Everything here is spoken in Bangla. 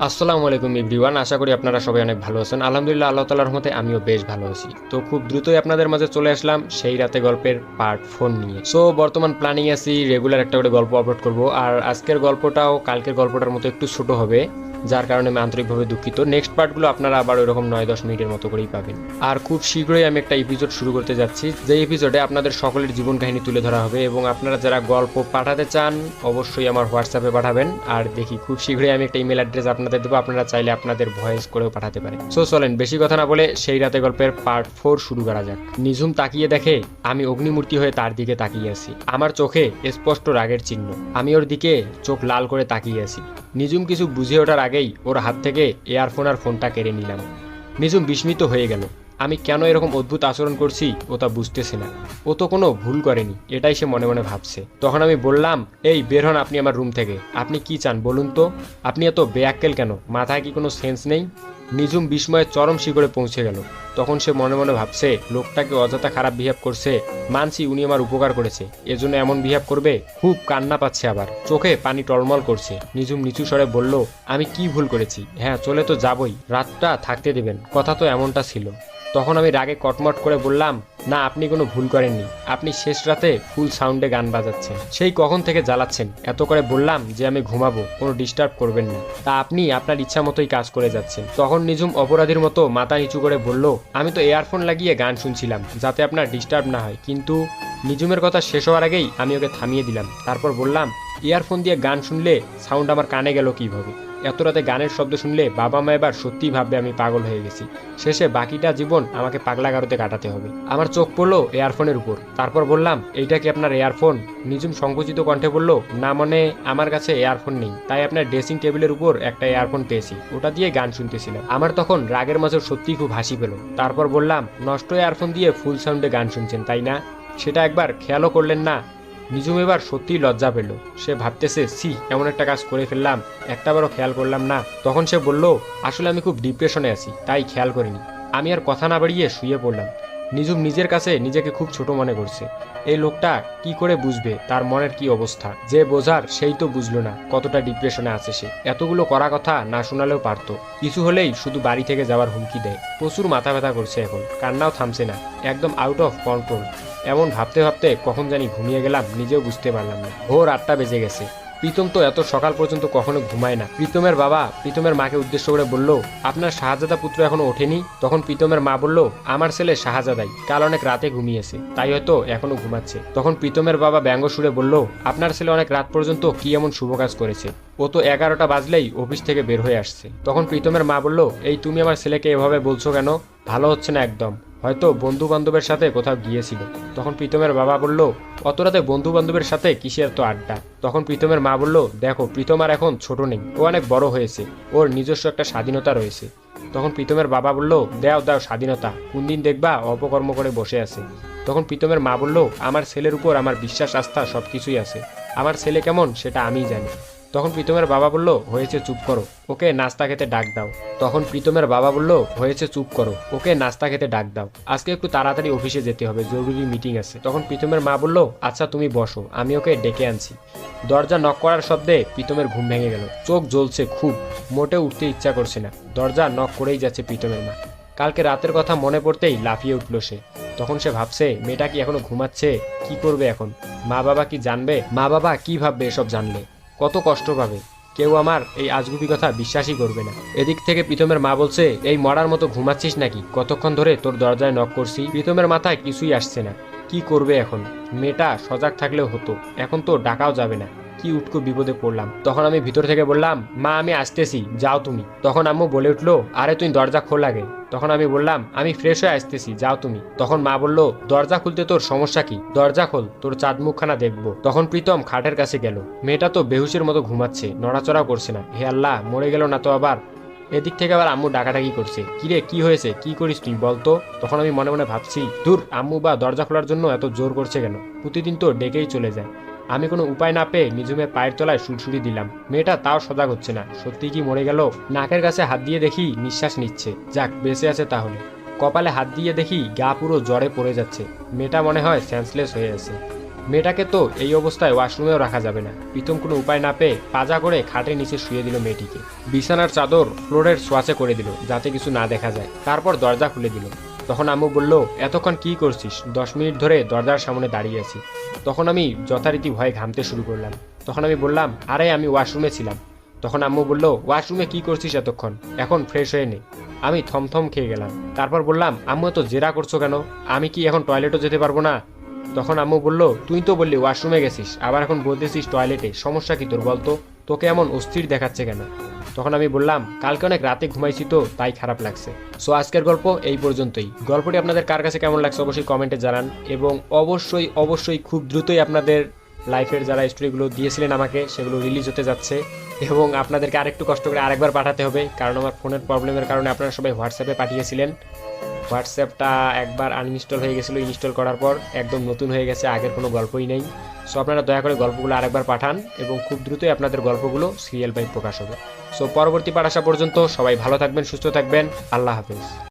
আসসালামু আলাইকুম এভরিওয়ান, আশা করি আপনারা সবাই অনেক ভালো আছেন। আলহামদুলিল্লাহ, আল্লাহ তাআলার রহমতে আমিও বেশ ভালো আছি। তো খুব দ্রুতই আপনাদের মাঝে চলে আসলাম সেই রাতে গল্পের পার্ট 4 নিয়ে। সো বর্তমান প্ল্যানিং আছি রেগুলার একটা করে গল্প আপলোড করব, আর আজকের গল্পটাও কালকের গল্পটার মতো একটু ছোট হবে, যার কারণে আমি আন্তরিকভাবে দুঃখিত। নেক্সট পার্টগুলো আপনারা আবার ওইরকম 9-10 মিনিটের মতো করেই পাবেন। আর খুব শীঘ্রই আমি একটা এপিসোড শুরু করতে যাচ্ছি, যে এপিসোডে আপনাদের সকলের জীবন কাহিনী তুলে ধরা হবে, এবং আপনারা যারা গল্প পাঠাতে চান অবশ্যই আমার হোয়াটসঅ্যাপে পাঠাবেন। আর দেখি খুব শীঘ্রই আমি একটা ইমেল অ্যাড্রেস আপনাদের দেবো, আপনারা চাইলে আপনাদের ভয়েস করেও পাঠাতে পারেন। সো চলেন বেশি কথা না বলে সেই রাতে গল্পের পার্ট 4 শুরু করা যাক। নিঝুম তাকিয়ে দেখে আমি অগ্নিমূর্তি হয়ে তার দিকে তাকিয়ে আছি। আমার চোখে স্পষ্ট রাগের চিহ্ন। আমি ওর দিকে চোখ লাল করে তাকিয়ে আছি। নিঝুম কিছু বুঝে ওঠার আগেই ওর হাত থেকে এয়ারফোন আর ফোনটা কেড়ে নিলাম। নিঝুম বিস্মিত হয়ে গেল। আমি কেন এরকম অদ্ভুত আচরণ করছি ও তা বুঝতেছে না। ও তো কোনো ভুল করেনি, এটাই সে মনে মনে ভাবছে। তখন আমি বললাম, এই বের হন আপনি আমার রুম থেকে। আপনি কি চান বলুন তো? আপনি এত বেয়াক্কেল কেন? মাথায় কি কোনো সেন্স নেই? নিঝুম বিস্ময়ের চরম শিখরে পৌঁছে গেল। তখন সে মনে মনে ভাবছে, লোকটাকে অযথা খারাপ বিহেভ করছে। মানছি উনি আমার উপকার করেছে, এজন্য এমন বিহেভ করবে? খুব কান্না পাচ্ছে, আবার চোখে পানি টলমল করছে। নিঝুম নিচু স্বরে বলল, আমি কি ভুল করেছি? হ্যাঁ, চলে তো যাবই, রাতটা থাকতে দেবেন, কথা তো এমনটা ছিল। তখন আমি রাগে কটমট করে বললাম, না, আপনি কোনো ভুল করেননি। আপনি শেষ রাতে ফুল সাউন্ডে গান বাজাচ্ছেন, সেই কখন থেকে জ্বালাচ্ছেন। এত করে বললাম যে আমি ঘুমাবো, কোনো ডিস্টার্ব করবেন না, তা আপনি আপনার ইচ্ছা মতোই কাজ করে যাচ্ছেন। তখন নিঝুম অপরাধীর মতো মাথা নিচু করে বলল, আমি তো এয়ারফোন লাগিয়ে গান শুনছিলাম যাতে আপনার ডিস্টার্ব না হয়। কিন্তু নিঝুমের কথা শেষ হওয়ার আগেই আমি ওকে থামিয়ে দিলাম। তারপর বললাম, ইয়ারফোন দিয়ে গান শুনলে সাউন্ড আমার কানে গেল কিভাবে? এত রাতে গানের শব্দ শুনলে বাবা মা এবার সত্যিই ভাববে আমি পাগল হয়ে গেছি। শেষে বাকিটা জীবন আমাকে পাগলাগারোতে কাটাতে হবে। আমার চোখ পড়লো এয়ারফোনের উপর। তারপর বললাম, এইটা কি আপনার এয়ারফোন? নিঝুম সংকুচিত কণ্ঠে বলল, না, মানে আমার কাছে এয়ারফোন নেই, তাই আপনার ড্রেসিং টেবিলের উপর একটা এয়ারফোন পেয়েছি, ওটা দিয়ে গান শুনতেছিলাম। আমার তখন রাগের মাঝে সত্যিই খুব হাসি পেল। তারপর বললাম, নষ্ট এয়ারফোন দিয়ে ফুল সাউন্ডে গান শুনছেন তাই না? সেটা একবার খেয়ালও করলেন না? নিঝুম এবার সত্যিই লজ্জা পেল। সে ভাবতেছে, সি, এমন একটা কাজ করে ফেললাম, একটাবারও খেয়াল করলাম না। তখন সে বলল, আসলে আমি খুব ডিপ্রেশনে আছি, তাই খেয়াল করিনি। আমি আর কথা না বাড়িয়ে শুয়ে পড়লাম। নিঝুম নিজের কাছে নিজেকে খুব ছোট মনে করছে। এই লোকটা কি করে বুঝবে তার মনের কি অবস্থা? যে বোঝার সেই তো বুঝলো না কতটা ডিপ্রেশনে আছে সে। এতগুলো করা কথা না শোনালেও পারতো, কিছু হলেই শুধু বাড়ি থেকে যাওয়ার হুমকি দেয়। প্রচুর মাথা ব্যথা করছে এখন, কান্নাও থামছে না, একদম আউট অফ কন্ট্রোল। এমন ভাবতে ভাবতে কখন জানি ঘুমিয়ে গেলাম, নিজেও বুঝতে পারলাম না। ভোর 8টা বেজে গেছে। প্রীতম তো এত সকাল পর্যন্ত কখনো ঘুমায় না। প্রীতমের বাবা প্রীতমের মাকে উদ্দেশ্য করে বলল, আপনার শাহজাদা পুত্র এখনো ওঠেনি? তখন প্রীতমের মা বলল, আমার ছেলে শাহজাদাই কাল অনেক রাতে ঘুমিয়েছে, তাই হয়তো এখনো ঘুমাচ্ছে। তখন প্রীতমের বাবা ব্যঙ্গ সুরে বলল, আপনার ছেলে অনেক রাত পর্যন্ত কি এমন শুভ কাজ করেছে? ও তো 11টা বাজলেই অফিস থেকে বের হয়ে আসছে। তখন প্রীতমের মা বলল, এই তুমি আমার ছেলেকে এভাবে বলছো কেন? ভালো হচ্ছে না একদম, হয়তো বন্ধু বান্ধবের সাথে কোথাও গিয়েছিল। তখন প্রীতমের বাবা বলল, অত রাতে বন্ধু বান্ধবের সাথে কিসের তো আড্ডা? তখন প্রীতমের মা বলল, দেখো, প্রীতম আর এখন ছোট নেই, ও অনেক বড় হয়েছে, ওর নিজস্ব একটা স্বাধীনতা রয়েছে। তখন প্রীতমের বাবা বলল, দাও দাও স্বাধীনতা, কোন দিন দেখবা অপকর্ম করে বসে আছে। তখন প্রীতমের মা বলল, আমার ছেলের উপর আমার বিশ্বাস আস্থা সবকিছুই আছে, আমার ছেলে কেমন সেটা আমিই জানি। তখন প্রীতমের বাবা বলল, হয়েছে, চুপ করো, ওকে নাস্তা খেতে ডাক দাও। তখন প্রীতমের বাবা বলল, হয়েছে, চুপ করো, ওকে নাস্তা খেতে ডাক দাও, আজকে একটু তাড়াতাড়ি অফিসে যেতে হবে, জরুরি মিটিং আছে। তখন প্রীতমের মা বলল, আচ্ছা তুমি বসো, আমি ওকে ডেকে আনছি। দরজা নক করার শব্দে প্রীতমের ঘুম ভেঙে গেল। চোখ জ্বলছে খুব, মোটেও উঠতে ইচ্ছা করছে না। দরজা নক করেই যাচ্ছে প্রীতমের মা। কালকে রাতের কথা মনে পড়তেই লাফিয়ে উঠল সে। তখন সে ভাবছে, মেয়েটা কি এখনো ঘুমাচ্ছে? কি করবে এখন? মা বাবা কি জানবে? মা বাবা কি ভাববে এসব জানলে? কত কষ্ট পাবে। কেউ আমার এই আজগুবি কথা বিশ্বাসই করবে না। এদিক থেকে প্রীতমের মা বলছে, এই মরার মতো ঘুমাচ্ছিস নাকি? কতক্ষণ ধরে তোর দরজায় নক করছি। প্রীতমের মাথায় কিছুই আসছে না, কি করবে এখন? মেয়েটা সজাগ থাকলেও হতো, এখন তো ডাকাও যাবে না। কি উটকো বিপদে পড়লাম। তখন আমি ভিতর থেকে বললাম, মা আমি আসতেছি, যাও তুমি। তখন আম্মু বলে উঠলো, আরে তুই দরজা খোল আগে। তখন আমি বললাম, আমি ফ্রেশ হয়ে আসতেছি, যাও তুমি। তখন মা বলল, দরজা খুলতে তোর সমস্যা কি? দরজা খোল, তোর চাঁদ মুখখানা দেখবো। তখন প্রীতম খাটের কাছে গেল। মেয়েটা তো বেহুশের মতো ঘুমাচ্ছে, নড়াচড়াও করছে না। হে আল্লাহ, মরে গেল না তো আবার? এদিক থেকে আবার আম্মু ডাকাডাকি করছে, কিরে কি হয়েছে, কি করিস তুই বলতো? তখন আমি মনে মনে ভাবছি, দূর, আম্মু বা দরজা খোলার জন্য এত জোর করছে কেন? প্রতিদিন তো ডেকেই চলে যায়। আমি কোনো উপায় না পেয়ে নিঝুমের পায়ের তলায় সুড়সুড়ি দিলাম। মেয়েটা তাও সজাগ হচ্ছে না। সত্যি কি মরে গেল? নাকের কাছে হাত দিয়ে দেখি নিঃশ্বাস নিচ্ছে, যাক বেঁচে আছে তাহলে। কপালে হাত দিয়ে দেখি গা পুরো জ্বরে পড়ে যাচ্ছে। মেয়েটা মনে হয় সেন্সলেস হয়ে আছে। মেয়েটাকে তো এই অবস্থায় ওয়াশরুমেও রাখা যাবে না। প্রীতম কোনো উপায় না পেয়ে পাজা করে খাটের নিচে শুয়ে দিল মেয়েটিকে। বিছানার চাদর ফ্লোরের সোয়াচে করে দিল যাতে কিছু না দেখা যায়। তারপর দরজা খুলে দিল। তখন আম্মু বলল, এতক্ষণ কি করছিস? 10 মিনিট ধরে দরজার সামনে দাঁড়িয়ে আছি। তখন আমি যথারীতি ভয়ে ঘামতে শুরু করলাম। তখন আমি বললাম, আরে আমি ওয়াশরুমে ছিলাম। তখন আম্মু বলল, ওয়াশরুমে কি করছিস এতক্ষণ? এখন ফ্রেশ হয়ে নে। আমি থমথম খেয়ে গেলাম। তারপর বললাম, আম্মু তো জেরা করছো কেন? আমি কি এখন টয়লেটও যেতে পারবো না? তখন আম্মু বলল, তুই তো বললি ওয়াশরুমে গেছিস, আবার এখন বলতেছিস টয়লেটে, সমস্যা কি তোর বলতো? তোকে এমন অস্থির দেখাচ্ছে কেন? তখন আমি বললাম, কালকে অনেক রাতে ঘুমাইছি তো তাই খারাপ লাগছে। সো আজকের গল্প এই পর্যন্তই। গল্পটি আপনাদের কার কাছে কেমন লাগছে অবশ্যই কমেন্টে জানান, এবং অবশ্যই অবশ্যই খুব দ্রুতই আপনাদের লাইফের যারা স্টোরিগুলো দিয়েছিলেন আমাকে সেগুলো রিলিজ হতে যাচ্ছে। এবং আপনাদেরকে আরেকটু কষ্ট করে আরেকবার পাঠাতে হবে, কারণ আমার ফোনের প্রবলেমের কারণে আপনারা সবাই হোয়াটসঅ্যাপে পাঠিয়েছিলেন। হোয়াটসঅ্যাপটা একবার আনইনস্টল হয়ে গেছিলো, ইনস্টল করার পর একদম নতুন হয়ে গেছে, আগের কোনো গল্পই নেই। সো আপনারা দয়া করে গল্পগুলো আরেকবার পাঠান, এবং খুব দ্রুতই আপনাদের গল্পগুলো সিরিয়াল বাই প্রকাশ হবে। সো পরবর্তী পাঠ আসা পর্যন্ত সবাই ভালো থাকবেন, সুস্থ থাকবেন। আল্লাহ হাফেজ।